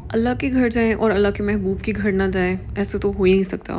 अल्लाह के घर जाएं और अल्लाह के महबूब के घर ना जाएं, ऐसे तो हो ही नहीं सकता।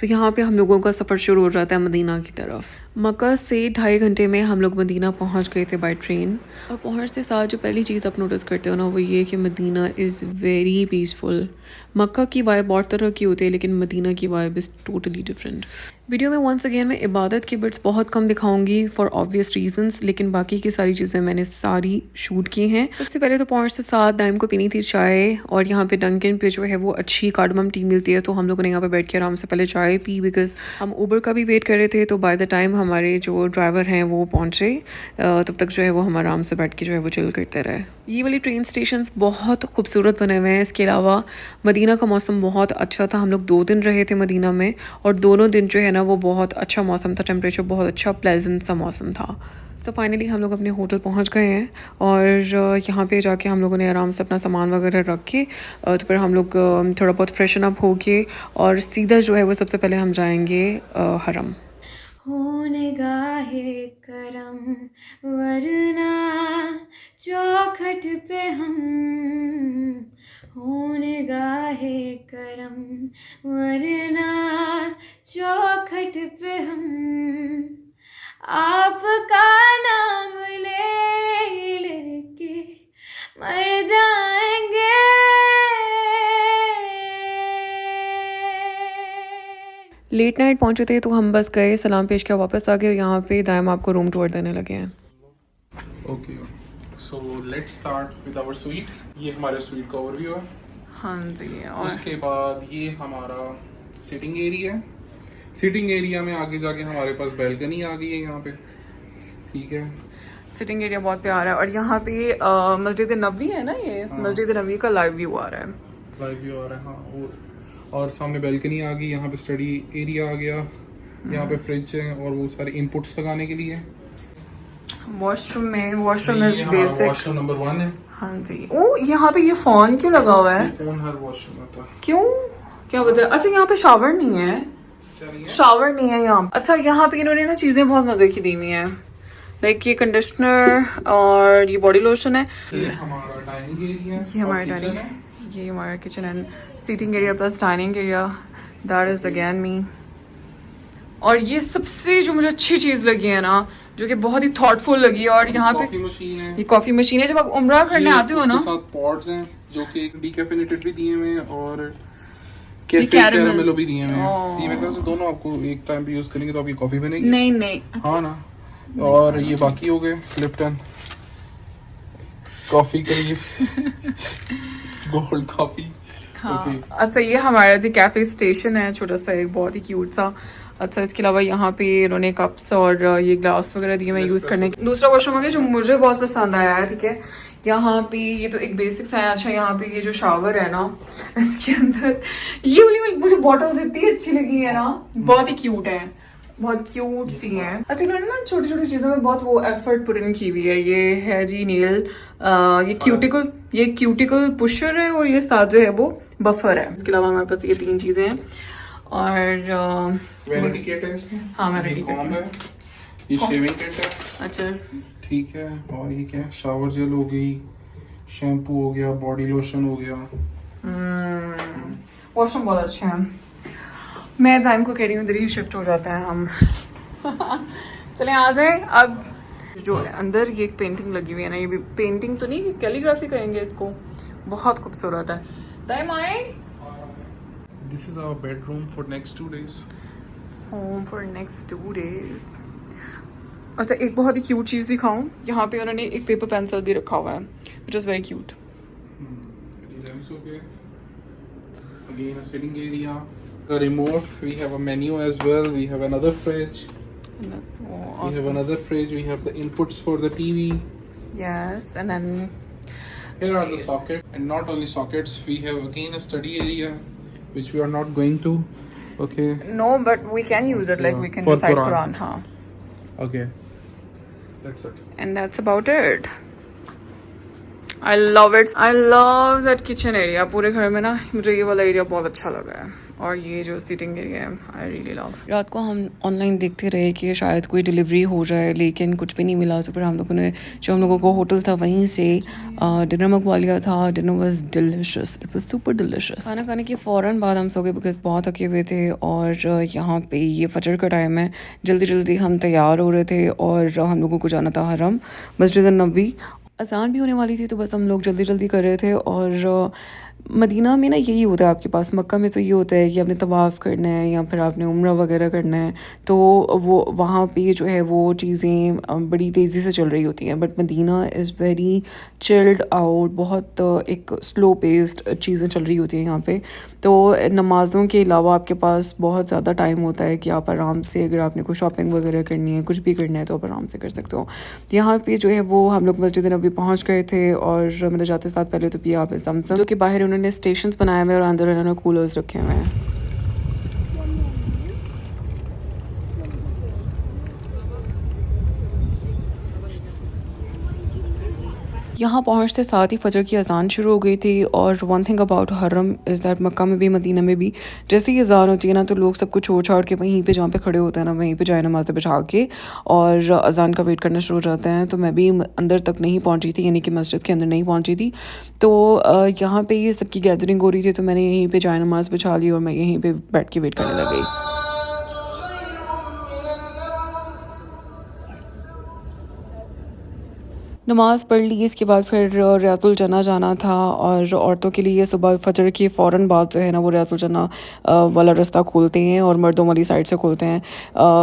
तो यहाँ पे हम लोगों का सफ़र शुरू हो जाता है मदीना की तरफ। मक्का से 2.5 घंटे में हम लोग मदीना पहुँच गए थे बाय ट्रेन। और पहुँचते साथ जो पहली चीज़ आप नोटिस करते हो ना, वो ये कि मदीना इज़ वेरी पीसफुल। मक्का की वाइब बहुत तरह की होती है, लेकिन मदीना की vibe is totally different. Video में वंस अगेन मैं इबादत के बिट्स बहुत कम दिखाऊंगी फॉर ऑब्वियस रीजंस, लेकिन बाकी की सारी चीज़ें मैंने सारी शूट की हैं। सबसे पहले तो पहुँचते साथ दाइम को पीनी थी चाय, और यहाँ पे डंकिन पे जो है वो अच्छी कार्डमम टी मिलती है, तो हम लोगों ने यहाँ पे बैठ के आराम से पहले चाय पी, बिकॉज हम उबर का भी वेट कर रहे थे। तो बाय द टाइम हमारे जो ड्राइवर हैं वो पहुँचे, तब तक जो है वो हम आराम से बैठ के जो है वो चिल करते रहे। ये वाली ट्रेन स्टेशन बहुत खूबसूरत बने हुए हैं। इसके अलावा मदीना का मौसम बहुत अच्छा था। हम लोग 2 दिन रहे थे मदीना में, और दोनों दिन जो है ना वो बहुत अच्छा मौसम था, टेम्परेचर बहुत अच्छा प्लेजेंट सा मौसम था। तो फाइनली हम लोग अपने होटल पहुंच गए हैं, और यहाँ पे जाके हम लोगों ने आराम से अपना सामान वगैरह रख के तो फिर हम लोग थोड़ा बहुत फ्रेशन अप हो के और सीधा जो है वो सबसे पहले हम जाएंगे हरम। हो निगाहे करम वरना चौखट पे हम, हो निगाहे करम वरना चौखट पे हम, आपका नाम ले लेके मर जाएंगे। लेट नाइट पहुंचे थे तो हम बस गए, सलाम पेश किया, वापस आ गए। यहाँ पे दायम आपको रूम टूर देने लगे हैं। Okay, so let's start with our suite. ये हमारे स्वीट का ओवरव्यू है। हाँ जी। और उसके बाद ये हमारा सिटिंग एरिया है। सिटिंग एरिया में आगे जाके हमारे पास बैल्कनी आ गई है यहाँ पे। ठीक है, सिटिंग एरिया बहुत प्यारा है, और यहाँ पे मस्जिद नबवी है ना, ये मस्जिद नबवी का लाइव व्यू आ रहा है। लाइव व्यू आ रहा है, हाँ। और सामने बैल्कनी आ गई, यहाँ पे स्टडी एरिया आ गया। यहाँ पे फ्रिज है और वो सारे इनपुट्स लगाने के लिए। वॉशरूम इज ये हमारा बेसिक। वॉशरूम नंबर 1 है। हाँ जी। ओ, यहाँ पे ये फोन क्यों लगा हुआ है? फोन हर वॉशरूम में था। क्यों, क्या बता रहा? अच्छा, यहाँ पे शावर नहीं है। शावर नहीं है यहाँ। अच्छा, यहाँ पे इन्होंने ना चीजें बहुत मजे की दी हुई हैं, लाइक ये कंडीशनर और ये बॉडी लोशन है। ये हमारा डाइनिंग एरिया है। ये हमारा डाइनिंग, ये हमारा kitchen and seating area plus dining area. That is again me. और ये सबसे जो मुझे अच्छी चीज लगी है ना, जो कि बहुत ही थॉटफुल लगी है, और यहाँ पे कॉफी मशीन है। ये कॉफी मशीन है। जब आप उम्रा करने आते हो ना, उसके साथ पॉड्स हैं जो कि डीकैफेनेटेड भी दिए हुए हैं और ये कैरामेलो भी दिए हुए हैं। ये मेरे ख्याल से दोनों आपको एक टाइम पे यूज करेंगे तो आपकी कॉफी बनेगी। नहीं नहीं। हाँ ना। और ये बाकी हो गए लिप्टन कॉफी के लिए गोल्ड कॉफी। हाँ। अच्छा, ये हमारा जो कैफे स्टेशन है, छोटा सा, एक बहुत ही क्यूट सा। अच्छा, इसके अलावा यहाँ पे इन्होंने कप्स और ये ग्लास वगैरह दिए मैं यूज करने के। दूसरा वॉशरूम है जो मुझे बहुत पसंद आया है। ठीक है, यहाँ पे ये तो एक बेसिक्स है। अच्छा, यहाँ पे ये जो शावर है ना, इसके अंदर ये वाली मुझे बॉटल्स इतनी अच्छी लगी है ना, बहुत ही क्यूट है, बहुत क्यूट सी है। अच्छा, इन्होंने ना छोटी छोटी चीजों में बहुत वो एफर्ट पुट इन की हुई है। ये है जी नेल, ये क्यूटिकल पुशर है, और ये साथ जो है वो बफर है। इसके अलावा हमारे पास ये 3 चीजें हैं। और वैनिटी किट है इसमें। हाँ, वैनिटी किट है। ये शेविंग किट है। अच्छा, ठीक है। और ये क्या है, शावर जेल हो गई, शैम्पू हो गया, बॉडी लोशन हो गया। वॉशरूम बहुत अच्छे हैं। मैं टाइम को कह रही हूँ इधर ही शिफ्ट हो जाते हैं हम। चले आ जाए। अब जो अंदर ये एक पेंटिंग लगी हुई है ना, ये भी पेंटिंग तो नहीं, कैलीग्राफी कहेंगे इसको, बहुत खूबसूरत है। टाइम आए। This is our bedroom for next 2 days. Home for next 2 days। अच्छा, एक बहुत ही क्यूट चीज़ दिखाऊं। यहाँ पे उन्होंने एक पेपर पेंसिल भी रखा हुआ है, which is very cute. Okay. Again, a sitting area. The remote. We have a menu as well. We have another fridge. We have another fridge. We have the inputs for the TV. Yes, and then Here are the sockets, and not only sockets. We have again a study area, which we are not going to. Okay. no, but we can use it. Like we can For recite Quran. Quran, huh? Okay. That's it. And that's about it. I love it, I love that kitchen area. पूरे घर में ना मुझे ये वाला area बहुत अच्छा लगा है, और ये जो सीटिंग एरिया है आई रियली लव। रात को हम ऑनलाइन देखते रहे कि शायद कोई डिलीवरी हो जाए, लेकिन कुछ भी नहीं मिला। तो फिर हम लोगों ने, जो हम लोगों को होटल था वहीं से डिनर मंगवा लिया था। Dinner was delicious, it was super delicious. खाना खाने के फ़ौरन बाद हम सो गए बिकॉज बहुत थके हुए थे, और यहाँ पे ये फजर का टाइम है। जल्दी जल्दी हम तैयार हो रहे थे और हम लोगों को जाना था हरम, मस्जिद नबी। अज़ान भी होने वाली थी, तो बस हम लोग जल्दी जल्दी कर रहे थे। और मदीना में ना यही होता है आपके पास। मक्का में तो ये होता है कि आपने तवाफ़ करना है या फिर आपने उम्रा वगैरह करना है, तो वो वहाँ पे जो है वो चीज़ें बड़ी तेज़ी से चल रही होती हैं। But Madina is very chilled out, बहुत एक स्लो पेस्ड चीज़ें चल रही होती हैं यहाँ पे। तो नमाज़ों के अलावा आपके पास बहुत ज़्यादा टाइम होता है कि आप आराम से, अगर आपने कोई शॉपिंग वगैरह करनी है, कुछ भी करना है, तो आप आराम से कर सकते हो। तो यहाँ पे जो है वो हम लोग मस्जिद नबी पहुँच गए थे, और मैंने जाते साथ पहले तो पिया आप ज़मज़म, जो कि बाहर उन्होंने स्टेशंस बनाए हुए हैं और अंदर उन्होंने कूलर्स रखे हुए हैं। यहाँ पहुँचते साथ ही फ़जर की अज़ान शुरू हो गई थी। और वन थिंग अबाउट हरम इज़ दैट मक्का में भी मदीना में भी जैसे ही अज़ान होती है ना, तो लोग सब कुछ छोड़ छाड़ के वहीं पे जहाँ पे खड़े होते हैं ना, वहीं पे जाए नमाज़ें बिछा के और अज़ान का वेट करना शुरू हो जाते हैं। तो मैं भी अंदर तक नहीं पहुँची थी, यानी कि मस्जिद के अंदर नहीं पहुँची थी। तो यहाँ पे ये सबकी गैदरिंग हो रही थी, तो मैंने यहीं पर जाए नमाज़ बिछा ली और मैं यहीं पर बैठ के वेट करने लग गई। नमाज़ पढ़ ली, इसके बाद फिर रियाज़ुल जन्ना जाना था। और औरतों के लिए सुबह फ़जर के फ़ौरन बाद जो है ना, वो रियाज़ुल जन्ना वाला रास्ता खोलते हैं और मर्दों वाली साइड से खोलते हैं।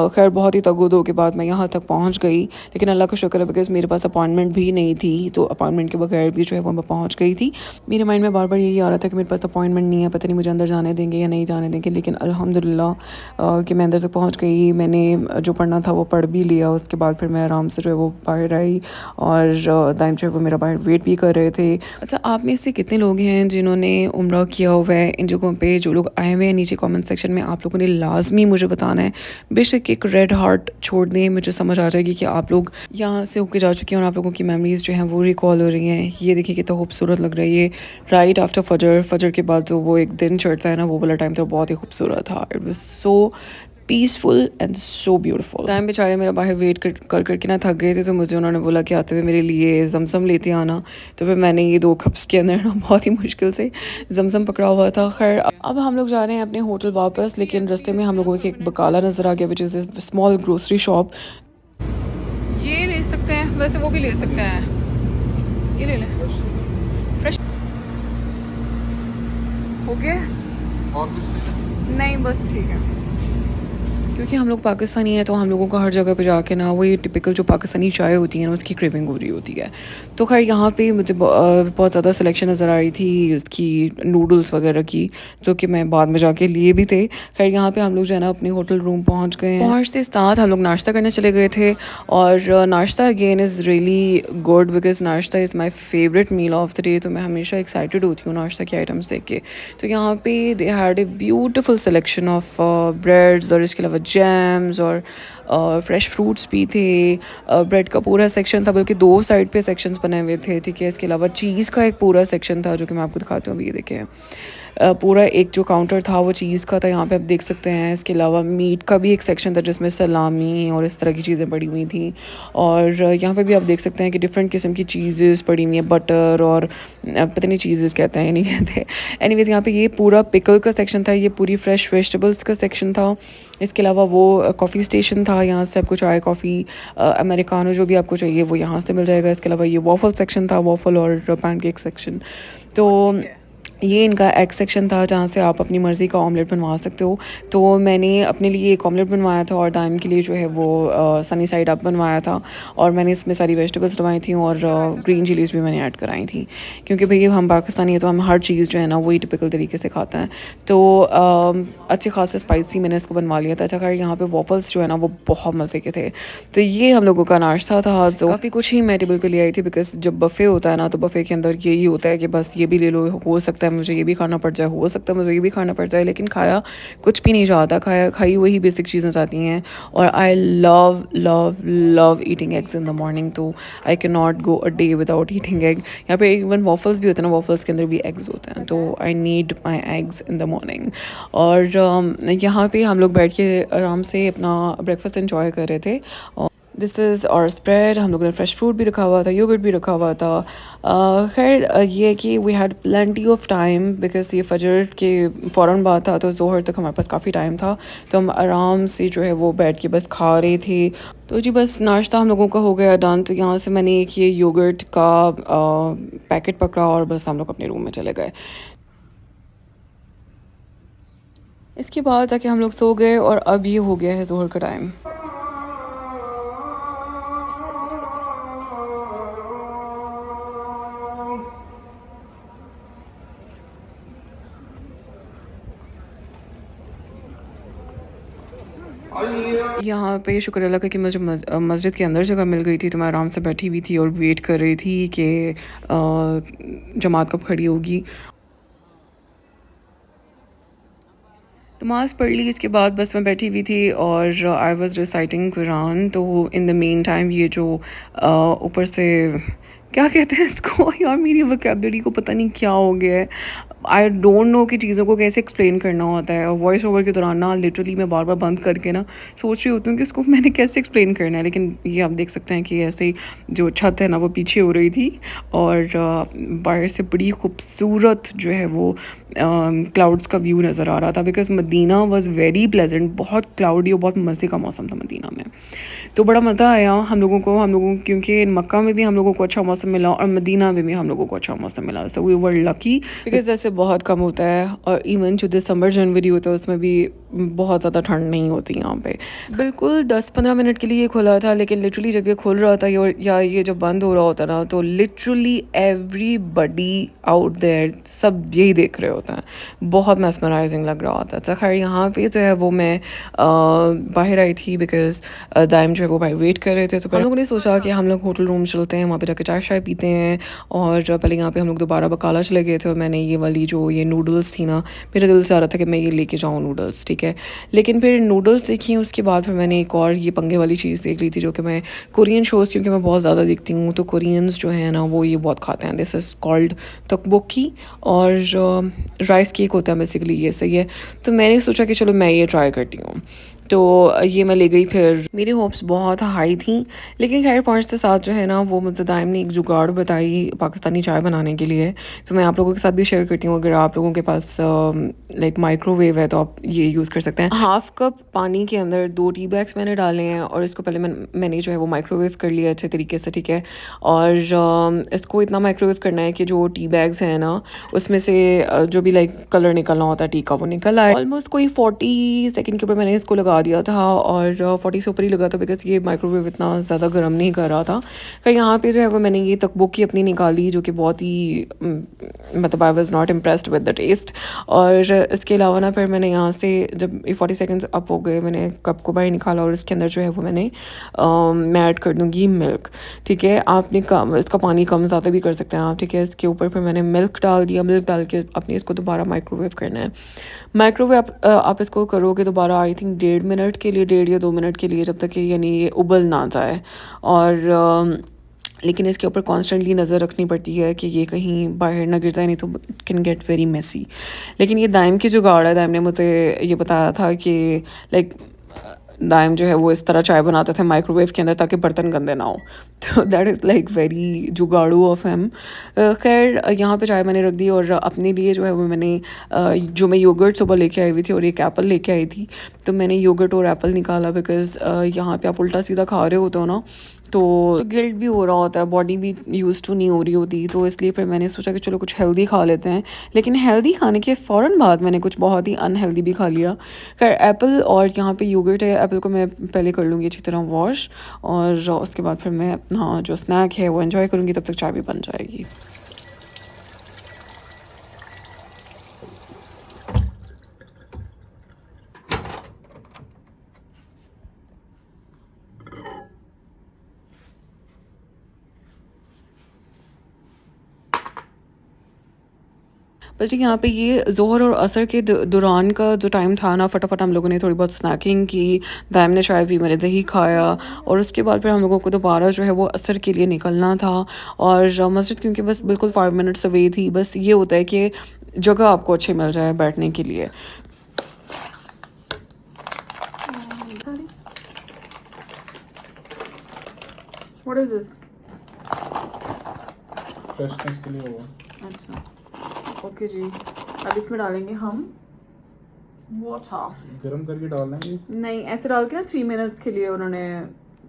खैर बहुत ही तगो-दो के बाद मैं यहाँ तक पहुँच गई, लेकिन अल्लाह का शुक्र है बिकॉज़ मेरे पास अपॉइंटमेंट भी नहीं थी, तो अपॉइंटमेंट के बगैर भी जो है वो मैं पहुँच गई थी। मेरे माइंड में बार-बार यही आ रहा था कि मेरे पास अपॉइंटमेंट नहीं है, पता नहीं मुझे अंदर जाने देंगे या नहीं जाने देंगे। लेकिन अल्हम्दुलिल्लाह कि मैं अंदर तक पहुँच गई। मैंने जो पढ़ना था वो पढ़ भी लिया। उसके बाद फिर मैं आराम से जो है वो बाहर आई, और दाइम जो है वो मेरा बाहर वेट भी कर रहे थे। अच्छा, आप में से कितने लोग हैं जिन्होंने उम्रा किया हुआ है इन जगहों पे? जो लोग आए हुए हैं नीचे कमेंट सेक्शन में आप लोगों ने लाजमी मुझे बताना है। बेशक एक रेड हार्ट छोड़ दें, मुझे समझ आ जाएगी कि आप लोग यहाँ से होके जा चुके हैं और आप लोगों की मेमोरीज़ जो हैं वो रिकॉल हो रही हैं। ये देखिए कितना खूबसूरत लग रहा है। ये राइट आफ्टर फजर के बाद जो वो एक दिन चढ़ता है ना, वो वाला टाइम तो बहुत ही खूबसूरत था। It was so peaceful and so beautiful. Time बेचारे मेरा बाहर वेट कर करके ना थक गए थे, तो मुझे उन्होंने बोला कि आते हुए मेरे लिए जमजम लेते आना। तो फिर मैंने ये 2 कप्स के अंदर ना बहुत ही मुश्किल से जमजम पकड़ा हुआ था। खैर अब हम लोग जा रहे हैं अपने होटल वापस, लेकिन रास्ते में हम लोगों को एक बकाला नज़र आ गया, which is a small grocery shop. ये ले सकते हैं, वैसे वो भी ले सकते हैं, ये ले लें। फ्रेश हो गया? और कुछ नहीं, बस ठीक है। क्योंकि हम लोग पाकिस्तानी हैं, तो हम लोगों को हर जगह पे जाके ना वो ये टिपिकल जो पाकिस्तानी चाय होती है ना, उसकी क्रेविंग हो रही होती है। तो खैर यहाँ पे मुझे बहुत ज़्यादा सिलेक्शन नज़र आ रही थी उसकी नूडल्स वगैरह की, जो कि मैं बाद में जाके लिए भी थे। खैर यहाँ पे हम लोग जो है ना अपने होटल रूम पहुँच गए हैं। पहुँचते साथ हम लोग नाश्ता करने चले गए थे, और नाश्ता again is really good because नाश्ता is my favourite meal of the day. तो मैं हमेशा एक्साइटेड होती हूँ नाश्ता के आइटम्स देख के। तो यहाँ पे they had a beautiful selection of breads, और इसके अलावा जैम्स और फ्रेश फ्रूट्स भी थे। ब्रेड का पूरा सेक्शन था, बल्कि 2 साइड पे सेक्शंस बने हुए थे, ठीक है। इसके अलावा चीज़ का एक पूरा सेक्शन था, जो कि मैं आपको दिखाती हूँ। अभी ये देखें, पूरा एक जो काउंटर था वो चीज़ का था, यहाँ पे आप देख सकते हैं। इसके अलावा मीट का भी एक सेक्शन था जिसमें सलामी और इस तरह की चीज़ें पड़ी हुई थी। और यहाँ पे भी आप देख सकते हैं कि डिफरेंट किस्म की चीज़ेस पड़ी हुई हैं, बटर और पता नहीं चीज़ेस कहते हैं या नहीं कहते। एनीवेज यहाँ पे ये पूरा पिकल का सेक्शन था, ये पूरी फ्रेश वेजिटेबल्स का सेक्शन था। इसके अलावा वो कॉफ़ी स्टेशन था, यहाँ से आपको चाय कॉफ़ी अमेरिकानो जो भी आपको चाहिए वो यहाँ से मिल जाएगा। इसके अलावा ये वॉफल सेक्शन था, वॉफल और पैनकेक सेक्शन। तो ये इनका एग सेक्शन था, जहाँ से आप अपनी मर्ज़ी का ऑमलेट बनवा सकते हो। तो मैंने अपने लिए एक ऑमलेट बनवाया था, और दाइम के लिए जो है वो सनी साइड अप बनवाया था। और मैंने इसमें सारी वेजिटेबल्स डलवाई थी, और ग्रीन चिलीज़ भी मैंने ऐड कराई थी, क्योंकि भैया हम पाकिस्तानी है तो हम हर चीज़ जो है ना वही टिपिकल तरीके से खाते हैं। तो अच्छे खासे स्पाइसी मैंने इसको बनवा लिया था। अच्छा, खैर यहाँ पे वॉफल्स जो है ना वो बहुत मज़े के थे। तो ये हम लोगों का नाश्ता था। तो काफ़ी कुछ ही मैं टेबल पे ले आई थी, बिकॉज जब बफ़े होता है ना, तो बफ़े के अंदर यही होता है कि बस ये भी ले लो, हो सकता है है मुझे ये भी खाना पड़ जाए, हो सकता है मुझे ये भी खाना पड़ जाए, लेकिन खाया कुछ भी नहीं जाता, खाई वही बेसिक चीज़ें जाती हैं। और I love love love eating eggs in the morning, तो I can not go a day without eating egg. यहाँ पे इवन वॉफल्स भी होते हैं ना, वॉफल्स के अंदर भी एग्स होते हैं, तो I need my eggs in the morning. और यहाँ पे हम लोग बैठ के आराम से अपना ब्रेकफास्ट इंजॉय कर रहे थे। और दिस इज़ और स्प्रेड, हम लोगों ने फ्रेश फ्रूट भी रखा हुआ था, योगर्ट भी रखा हुआ था। खैर ये कि we had plenty of time because ये फजर के फ़ौरन बाद था, तो ज़ोहर तक हमारे पास काफ़ी टाइम था, तो हम आराम से जो है वो बैठ के बस खा रहे थे। तो जी बस नाश्ता हम लोगों का हो गया डन। तो यहाँ से मैंने एक ये योगर्ट का पैकेट पकड़ा और बस हम लोग अपने रूम में चले गए। इसके बाद ताकि हम लोग सो गए और अब ये हो गया है ज़ोहर का टाइम। यहाँ पे शुक्र अल्लाह का कि मुझे मस्जिद के अंदर जगह मिल गई थी, तो मैं आराम से बैठी हुई थी और वेट कर रही थी कि जमात कब खड़ी होगी। नमाज़ पढ़ ली, इसके बाद बस मैं बैठी हुई थी और आई वॉज़ रिसाइटिंग कुरान। तो इन द मेन टाइम ये जो ऊपर से क्या कहते हैं इसको यार, मेरी वोकैबुलरी को पता नहीं क्या हो गया है। आई डोंट नो कि चीज़ों को कैसे एक्सप्लेन करना होता है, और वॉइस ओवर के दौरान ना लिटरली मैं बार बार बंद करके ना सोच रही होती हूँ कि इसको मैंने कैसे एक्सप्लेन करना है। लेकिन ये आप देख सकते हैं कि ऐसे ही जो छत है ना वो पीछे हो रही थी, और बाहर से बड़ी खूबसूरत जो है वो क्लाउड्स का व्यू नज़र आ रहा था, because Madina was very pleasant. बहुत क्लाउडी और बहुत मज़े का मौसम था मदीना में, तो बड़ा मज़ा आया हम लोगों को क्योंकि मक्का में भी हम लोगों को अच्छा मौसम मिला और मदीना में भी हम लोगों को अच्छा मौसम मिला। So we were lucky, because ऐसे बहुत कम होता है, और इवन जो दिसंबर जनवरी होता है उसमें भी बहुत ज़्यादा ठंड नहीं होती यहाँ पे। बिल्कुल 10-15 मिनट के लिए ये खुला था, लेकिन लिटरली जब ये खुल रहा था या ये जब बंद हो रहा होता ना, तो लिटरली एवरीबडी आउट देयर सब यही देख रहे होते हैं। बहुत मेस्मराइजिंग लग रहा होता था। खैर यहाँ पे जो है वो मैं बाहर आई थी बिकॉज दाइम जो है वो भाई वेट कर रहे थे, तो हम लोगों ने सोचा कि हम लोग होटल रूम चलते हैं, वहाँ पे जाकर चाय शाय पीते हैं। और पहले यहाँ पे हम लोग दोबारा बकाला चले गए थे, और मैंने ये वाली जो ये नूडल्स थी ना, मेरा दिल चाह रहा था कि मैं ये लेके जाऊँ नूडल्स, ठीक है। लेकिन फिर नूडल्स देखी, उसके बाद फिर मैंने एक और ये पंगे वाली चीज़ देख ली थी, जो कि मैं कोरियन शोज़ क्योंकि मैं बहुत ज़्यादा देखती हूँ, तो कोरियंस जो है ना वो ये बहुत खाते हैं। दिस इज़ कॉल्ड तकबोकी, और राइस केक होता है बेसिकली, ये सही है। तो मैंने सोचा कि चलो मैं ये ट्राई करती हूँ, तो ये मैं ले गई। फिर मेरी होप्स बहुत हाई थी, लेकिन खैर पहुँचते साथ जो है ना वो मुझे दाइम ने एक जुगाड़ बताई पाकिस्तानी चाय बनाने के लिए, तो मैं आप लोगों के साथ भी शेयर करती हूँ। अगर आप लोगों के पास लाइक माइक्रोवेव है तो आप ये यूज़ कर सकते हैं। हाफ कप पानी के अंदर 2 टी बैग्स मैंने डाले हैं, और इसको पहले मैंने जो है वो माइक्रोवेव कर लिया अच्छे तरीके से, ठीक है। और इसको इतना माइक्रोवेव करना है कि जो टी बैग्स हैं ना उसमें से जो भी लाइक कलर निकलना होता है टी का वो निकल आए। ऑलमोस्ट कोई 40 सेकंड के ऊपर मैंने इसको लगा दिया था, और 40 से ऊपर ही लगा था, बिकॉज ये माइक्रोवेव इतना ज़्यादा गर्म नहीं कर रहा था। फिर यहाँ पे जो है वो मैंने ये तकबोकी अपनी निकाली, जो कि बहुत ही मतलब I was not impressed with the taste. और इसके अलावा ना फिर मैंने यहाँ से जब 40 सेकेंड्स अप हो गए, मैंने कप को बाहर निकाला, और इसके अंदर जो है वो मैं ऐड कर दूँगी मिल्क, ठीक है। आपने कम इसका पानी कम ज़्यादा भी कर सकते हैं आप, ठीक है। इसके ऊपर फिर मैंने मिल्क डाल दिया, मिल्क डाल के अपने इसको दोबारा माइक्रोवेव करना है। माइक्रोवेव आप इसको करोगे दोबारा आई थिंक 1.5 मिनट के लिए, 1.5 या 2 मिनट के लिए, जब तक कि यानी ये उबल ना जाए। और लेकिन इसके ऊपर कॉन्स्टेंटली नज़र रखनी पड़ती है कि ये कहीं बाहर ना गिर जाए, नहीं तो it can get very messy. लेकिन ये दाइम की जुगाड़ है, दाइम ने मुझे ये बताया था कि लाइक दाइम जो है वो इस तरह चाय बनाते थे माइक्रोवेव के अंदर ताकि बर्तन गंदे ना हो, तो दैट इज़ लाइक वेरी जुगाड़ू ऑफ हिम। खैर यहाँ पे चाय मैंने रख दी, और अपने लिए जो है वो मैंने जो मैं योगर्ट सुबह लेके आई हुई थी और एक एप्पल लेके आई थी, तो मैंने योगर्ट और एप्पल निकाला, बिकॉज़ यहाँ पे आप उल्टा सीधा खा रहे होते हो ना, तो गिल्ट भी हो रहा होता है, बॉडी भी यूज़ टू नहीं हो रही होती, तो इसलिए फिर मैंने सोचा कि चलो कुछ हेल्दी खा लेते हैं। लेकिन हेल्दी खाने के फ़ौरन बाद मैंने कुछ बहुत ही अनहेल्दी भी खा लिया। खैर एप्पल और यहाँ पे योगर्ट है, एप्पल को मैं पहले कर लूँगी अच्छी तरह वॉश, और उसके बाद फिर मैं अपना जो स्नैक है वो एंजॉय करूँगी, तब तक चाय भी बन जाएगी। बस जी यहाँ पे ये ज़ोहर और असर के दौरान का जो टाइम था ना, फटाफट हम लोगों ने थोड़ी बहुत स्नैकिंग की, दाइम ने चाय पी, मैंने दही खाया और उसके बाद फिर हम लोगों को दोबारा जो है वो असर के लिए निकलना था। और मस्जिद क्योंकि बस बिल्कुल 5 मिनट्स अवे थी, बस ये होता है कि जगह आपको अच्छी मिल जाए बैठने के लिए। What is this? फ्रेशनेस के लिए होगा। अच्छा ओके जी, अब इसमें डालेंगे हम वाटर। गरम करके डालना है ये? नहीं, ऐसे डाल के ना 3 मिनट्स के लिए उन्होंने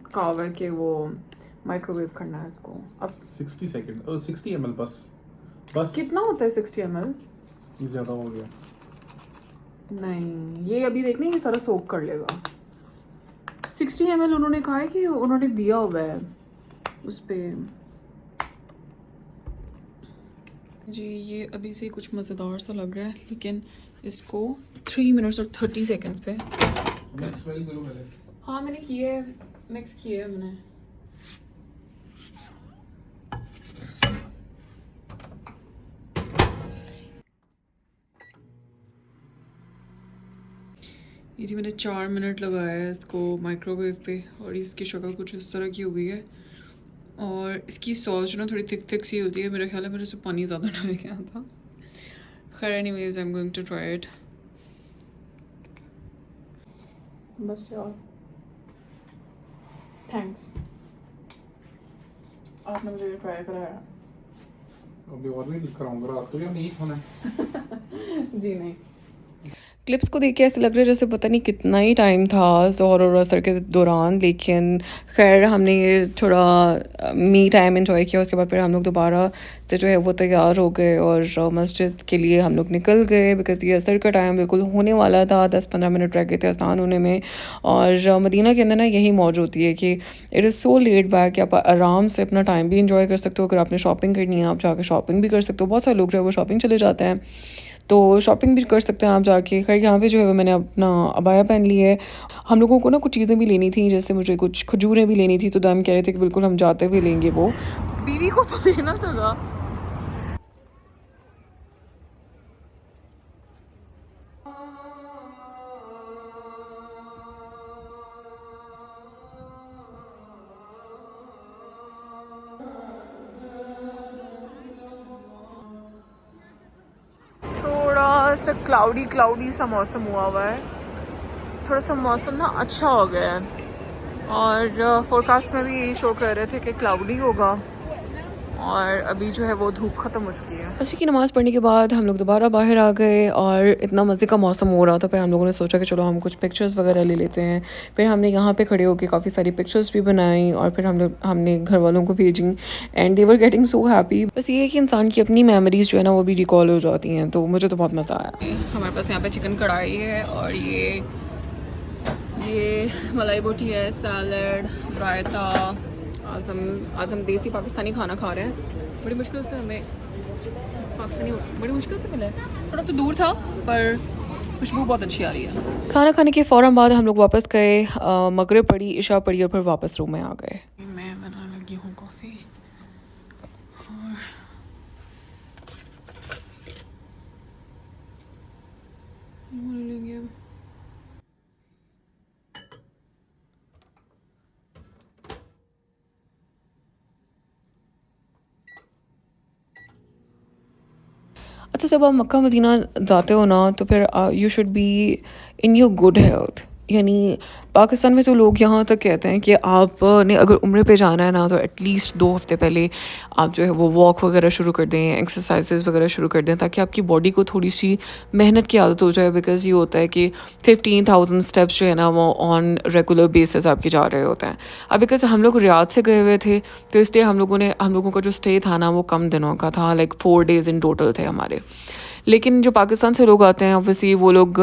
कहा हुआ है कि वो माइक्रोवेव करना है इसको। अब 60 सेकंड, 60 ml बस कितना होता है 60 ml? ये ज़्यादा हो गया। नहीं, ये अभी देखने ये सारा सोक कर लेगा। 60 ml उन्होंने कहा है कि उन्होंने दिया हुआ है उस पर जी। ये अभी से कुछ मज़ेदार सा लग रहा है, लेकिन इसको 3 मिनट्स और 30 सेकंड्स पे मिक्स वही करो पहले। हाँ मैंने किया है, मिक्स किया है हमने। ये जी मैंने 4 मिनट लगाया है इसको माइक्रोवेव पे और इसकी शक्ल कुछ इस तरह की हुई है। और इसकी सॉस जो ना थोड़ी थिक थिक सी होती है, मेरा ख्याल है मेरे से पानी ज़्यादा डाल गया था। खैर anyways I am going to try it. बस यार थैंक्स, आपने मुझे ट्राई कराया। अभी और भी कराऊंगा रात को, या नहीं खाना है? जी नहीं। क्लिप्स को देख के ऐसे लग रहा है जैसे पता नहीं कितना ही टाइम था ज़ोहर और असर के दौरान, लेकिन खैर हमने ये थोड़ा मी टाइम एंजॉय किया। उसके बाद फिर हम लोग दोबारा से जो है वो तैयार हो गए और मस्जिद के लिए हम लोग निकल गए, बिकॉज़ ये असर का टाइम बिल्कुल होने वाला था, 10-15 मिनट रह गए थे आसान होने में। और मदीना के अंदर ना यही मौज होती है कि it is so let back कि आप आराम से अपना टाइम भी इंजॉय कर सकते हो। अगर आपने शॉपिंग करनी है आप जाकर शॉपिंग भी कर सकते हो। बहुत सारे लोग जो है वो शॉपिंग चले जाते हैं, तो शॉपिंग भी कर सकते हैं आप जाके। खैर यहाँ पे जो है वो मैंने अपना अबाया पहन ली है। हम लोगों को ना कुछ चीज़ें भी लेनी थी, जैसे मुझे कुछ खजूरें भी लेनी थी, तो दाम कह रहे थे कि बिल्कुल हम जाते हुए लेंगे। वो बीवी को तो देना था। थोड़ा सा क्लाउडी सा मौसम हुआ है, थोड़ा सा मौसम ना अच्छा हो गया है। और फोरकास्ट में भी यही शो कर रहे थे कि क्लाउडी होगा, और अभी जो है वो धूप ख़त्म हो चुकी है। असर की नमाज़ पढ़ने के बाद हम लोग दोबारा बाहर आ गए और इतना मज़े का मौसम हो रहा था। फिर हम लोगों ने सोचा कि चलो हम कुछ पिक्चर्स वगैरह ले लेते हैं। फिर हमने यहाँ पे खड़े होकर काफ़ी सारी पिक्चर्स भी बनाई और फिर हमने घर वालों को भेजी and they were getting so happy. बस ये है कि इंसान की अपनी मेमोरीज़ जो है ना वो भी रिकॉल हो जाती हैं, तो मुझे तो बहुत मज़ा आया। हमारे पास यहाँ पर चिकन कढ़ाई है और ये मलाई बोटी है, सैलड, रायता। आज हम देसी पाकिस्तानी खाना खा रहे हैं। बड़ी मुश्किल से हमें पाकिस्तानी बड़ी मुश्किल से मिला है, थोड़ा सा दूर था पर खुशबू बहुत अच्छी आ रही है। खाना खाने के फ़ौरन बाद हम लोग वापस गए, मगरिब पढ़ी, इशा पढ़ी और फिर वापस रूम में आ गए। मैं बनाने लगी हूँ कॉफ़ी और लेंगे। अच्छा, जब आप मक्का मदीना जाते हो ना तो फिर you should be in your good health. यानी पाकिस्तान में तो लोग यहाँ तक कहते हैं कि आपने अगर उम्रे पे जाना है ना तो एटलीस्ट 2 हफ्ते पहले आप जो है वो वॉक वगैरह शुरू कर दें, एक्सरसाइजेस वगैरह शुरू कर दें, ताकि आपकी बॉडी को थोड़ी सी मेहनत की आदत हो जाए। बिकॉज़ ये होता है कि 15,000 स्टेप्स जो है ना वो ऑन रेगुलर बेसिस आपके जा रहे होते हैं। अब बिकॉज़ हम लोग रियाद से गए हुए थे तो इसलिए हम लोगों का जो स्टे था ना वो कम दिनों का था, लाइक 4 डेज़ इन टोटल थे हमारे। लेकिन जो पाकिस्तान से लोग आते हैं ऑब्वियसली वो लोग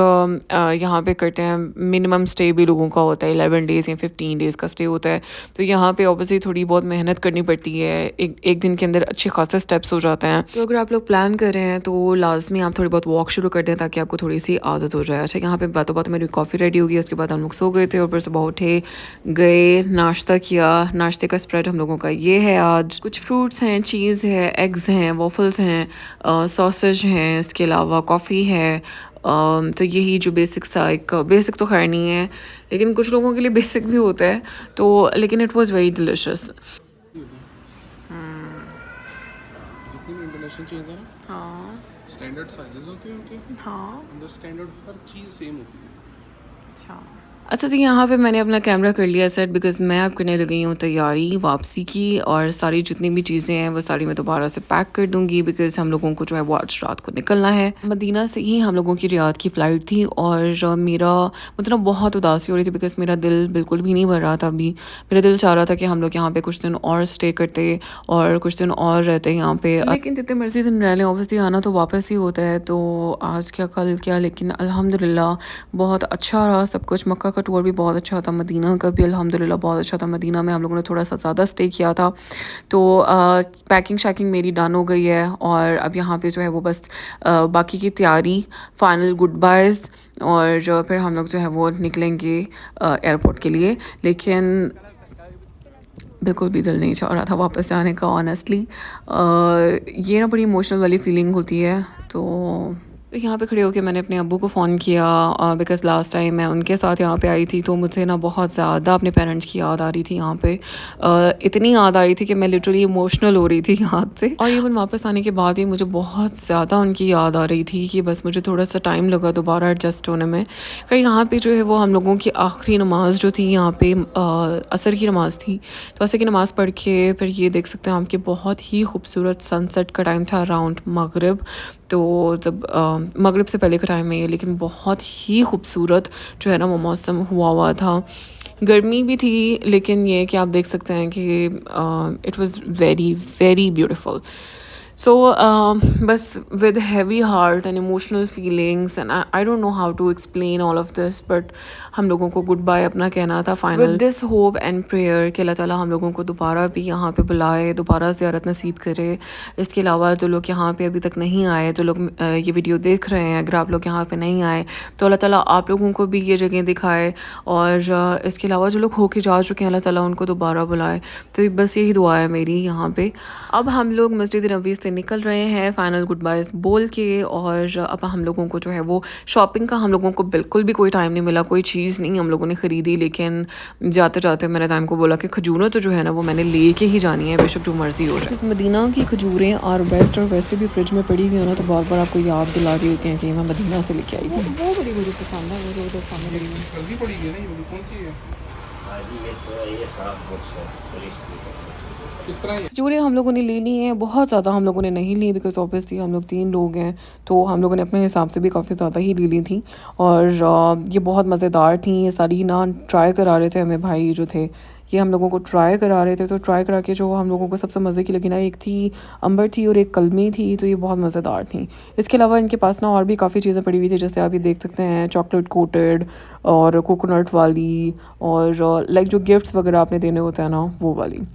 यहाँ पे करते हैं, मिनिमम स्टे भी लोगों का होता है 11 डेज़ या 15 डेज़ का स्टे होता है। तो यहाँ पे ऑब्वियसली थोड़ी बहुत मेहनत करनी पड़ती है, एक दिन के अंदर अच्छे खासे स्टेप्स हो जाते हैं। तो अगर आप लोग प्लान कर रहे हैं तो लाजमी आप थोड़ी बहुत वॉक शुरू कर दें ताकि आपको थोड़ी सी आदत हो जाए। अच्छा, यहाँ पे बातों बातों मेरी कॉफ़ी रेडी हो गई, उसके बाद हम लोग सो गए थे और फिर सुबह उठे, गए, नाश्ता किया। नाश्ते का स्प्रेड हम लोगों का ये है, आज कुछ फ्रूट्स हैं, चीज़ है, एग्स हैं, वॉफल्स हैं, सॉसेज हैं, इसके अलावा कॉफ़ी है। तो यही जो बेसिक सा, एक बेसिक तो खैर नहीं है, लेकिन कुछ लोगों के लिए बेसिक भी होता है, तो लेकिन इट वाज वेरी डिलिशियस। जितनी भी इंटरनेशनल चेन्स है ना, हाँ स्टैंडर्ड साइजेस होते हैं उनके, हाँ अंदर स्टैंडर्ड हर चीज़ सेम होती है। अच्छा जी, यहाँ पे मैंने अपना कैमरा कर लिया सेट, बिकॉज़ मैं अब करने लगी हूँ तैयारी वापसी की, और सारी जितनी भी चीज़ें हैं वो सारी मैं दोबारा से पैक कर दूँगी, बिकॉज़ हम लोगों को जो है वो आज रात को निकलना है। मदीना से ही हम लोगों की रियाद की फ़्लाइट थी, और मेरा मुझे ना बहुत उदासी हो रही थी, बिकॉज़ मेरा दिल बिल्कुल भी नहीं भर रहा था अभी। मेरा दिल चाह रहा था कि हम लोग यहाँ पे कुछ दिन और स्टे करते और कुछ दिन और रहते यहाँ पे, लेकिन जितने मर्ज़ी दिन रह लें, ऑब्वियसली आना तो वापस ही होता है, तो आज क्या कल क्या, लेकिन अल्हम्दुलिल्लाह बहुत अच्छा रहा सब कुछ। मक्का का टूर भी बहुत अच्छा था, मदीना का भी अल्हम्दुलिल्लाह बहुत अच्छा था। मदीना में हम लोगों ने थोड़ा सा ज़्यादा स्टे किया था, तो पैकिंग शैकिंग मेरी डन हो गई है, और अब यहाँ पे जो है वो बस बाकी की तैयारी, फाइनल गुड बायज़, और फिर हम लोग जो है वो निकलेंगे एयरपोर्ट के लिए। लेकिन बिल्कुल भी दिल नहीं चाह रहा था वापस जाने का ऑनेस्टली। ये ना बड़ी इमोशनल वाली फीलिंग होती है। तो यहाँ पे खड़े होकर मैंने अपने अब्बू को फ़ोन किया, बिकॉज़ लास्ट टाइम मैं उनके साथ यहाँ पे आई थी, तो मुझे ना बहुत ज़्यादा अपने पेरेंट्स की याद आ रही थी यहाँ पे। इतनी याद आ रही थी कि मैं लिटरली इमोशनल हो रही थी याद से, और इवन वापस आने के बाद भी मुझे बहुत ज़्यादा उनकी याद आ रही थी, कि बस मुझे थोड़ा सा टाइम लगा दोबारा एडजस्ट होने में। कहीं यहाँ पे जो है वो हम लोगों की आखिरी नमाज़ जो थी यहाँ पे असर की नमाज़ थी, तो असर की नमाज़ पढ़ के फिर ये देख सकते हैं आपके बहुत ही खूबसूरत सनसेट का टाइम था अराउंड मगरिब। तो जब मगरिब से पहले का टाइम है ये, लेकिन बहुत ही खूबसूरत जो है ना वो मौसम हुआ था। गर्मी भी थी, लेकिन ये कि आप देख सकते हैं कि it was very very beautiful. So बस with heavy heart and emotional feelings, and I don't know how to explain all of this, but हम लोगों को गुड बाय अपना कहना था final. With this hope and prayer कि अल्लाह ताला हम लोगों को दोबारा भी यहाँ पे बुलाए, दोबारा ज़ियारत नसीब करे। इसके अलावा जो लोग यहाँ पे अभी तक नहीं आए, जो लोग ये वीडियो देख रहे हैं, अगर आप लोग यहाँ पे नहीं आए तो अल्लाह ताला आप लोगों को भी ये जगह दिखाए, और इसके अलावा जो लोग होके जा चुके हैं अल्लाह ताला उनको दोबारा बुलाए। तो बस यही दुआ है मेरी यहाँ पे। अब हम लोग मस्जिद नबवी से निकल रहे हैं फाइनल गुड बाय बोल के, और अब हम लोगों को जो है वो शॉपिंग का हम लोगों को बिल्कुल भी कोई टाइम नहीं मिला, कोई चीज़ नहीं हम लोगों ने ख़रीदी। लेकिन जाते जाते मैंने टाइम को बोला कि खजूरें तो जो है ना वो मैंने ले के ही जानी है, बेशक जो मर्ज़ी हो जाए। इस मदीना की खजूरें और बेस्ट, और वैसे भी फ्रिज में पड़ी हुई है ना, तो बार बार आपको याद दिला रही होती हैं कि मैं मदीना से लेके आई थी। वो बड़ी मुझे पसंद है, वो उधर सामने पड़ी है। जल्दी पड़ी है ना, ये कौन सी है? किस तरह है? खजूरें हम लोगों ने ले ली हैं, बहुत ज़्यादा हम लोगों ने नहीं ली, बिकॉज़ ऑब्वियसली हम लोग 3 लोग हैं, तो हम लोगों ने अपने हिसाब से भी काफ़ी ज़्यादा ही ले ली थी, और ये बहुत मज़ेदार थी। ये सारी ना ट्राई करा रहे थे हमें भाई जो थे, ये हम लोगों को ट्राई करा रहे थे, तो ट्राई करा के जो हम लोगों को सबसे मज़े की लगी ना, एक थी अंबर थी और एक कलमी थी, तो ये बहुत मज़ेदार थी। इसके अलावा इनके पास ना और भी काफ़ी चीज़ें पड़ी हुई थी, जैसे आप ये देख सकते हैं चॉकलेट कोटेड और कोकोनट वाली, और लाइक जो गिफ्ट्स वगैरह आपने देने होते हैं ना वो वाली।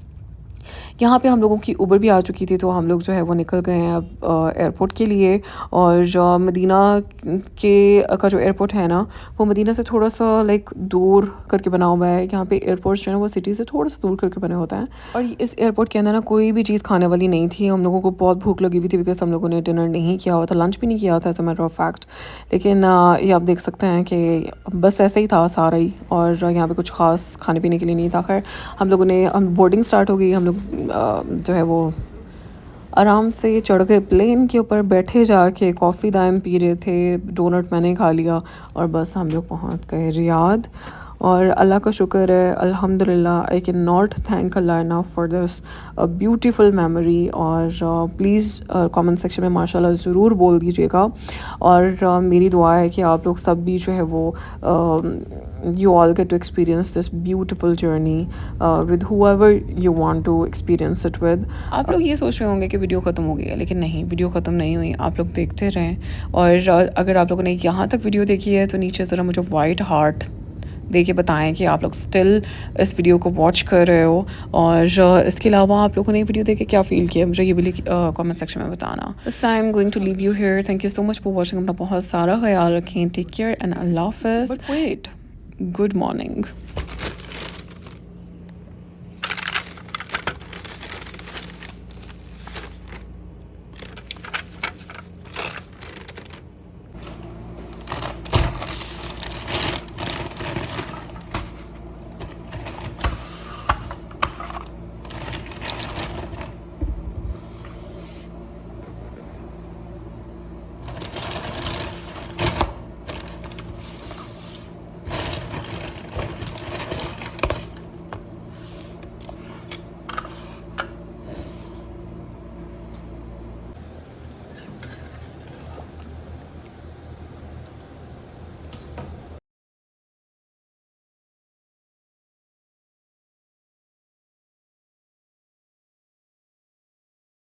यहाँ पे हम लोगों की उबर भी आ चुकी थी, तो हम लोग जो है वो निकल गए हैं अब एयरपोर्ट के लिए। और मदीना के का जो एयरपोर्ट है ना, वो मदीना से थोड़ा सा लाइक दूर करके बना हुआ है। यहाँ पे एयरपोर्ट जो है ना वो सिटी से थोड़ा सा दूर करके बने होता है, और इस एयरपोर्ट के अंदर ना कोई भी चीज़ खाने वाली नहीं थी। हम लोगों को बहुत भूख लगी हुई थी, बिकॉज हम लोगों ने डिनर नहीं किया हुआ था, लंच भी नहीं किया था as a matter of fact. लेकिन ये आप देख सकते हैं कि बस ऐसे ही था सारा ही, और यहाँ पे कुछ ख़ास खाने पीने के लिए नहीं था। खैर हम लोगों ने बोर्डिंग स्टार्ट हो गई, हम लोग जो है वो आराम से चढ़ गए प्लेन के ऊपर, बैठे जाके कॉफ़ी दाइम पी रहे थे, डोनट मैंने खा लिया, और बस हम लोग पहुंच गए रियाद। और अल्लाह का शुक्र है अल्हम्दुलिल्लाह, आई can not thank Allah enough for this beautiful memory. और प्लीज़ कमेंट सेक्शन में माशाल्लाह ज़रूर बोल दीजिएगा, और मेरी दुआ है कि आप लोग सब भी जो है वो you all get to experience this beautiful journey with whoever you want to experience it with. आप लोग ये सोच रहे होंगे कि वीडियो ख़त्म हो गई है, लेकिन नहीं, वीडियो ख़त्म नहीं हुई, आप लोग देखते रहें। और अगर आप लोगों ने यहाँ तक वीडियो देखी है तो नीचे ज़रा मुझे वाइट हार्ट दे के बताएं कि आप लोग स्टिल इस वीडियो को वॉच कर रहे हो, और इसके अलावा आप लोगों ने वीडियो देख के क्या फ़ील किया, मुझे ये भी कमेंट सेक्शन में बताना। This I am going to leave you here, thank you so much for watching. अपना बहुत सारा ख्याल रखें, टेक केयर एंड अल्लाह हाफ़िज़। But wait, good morning.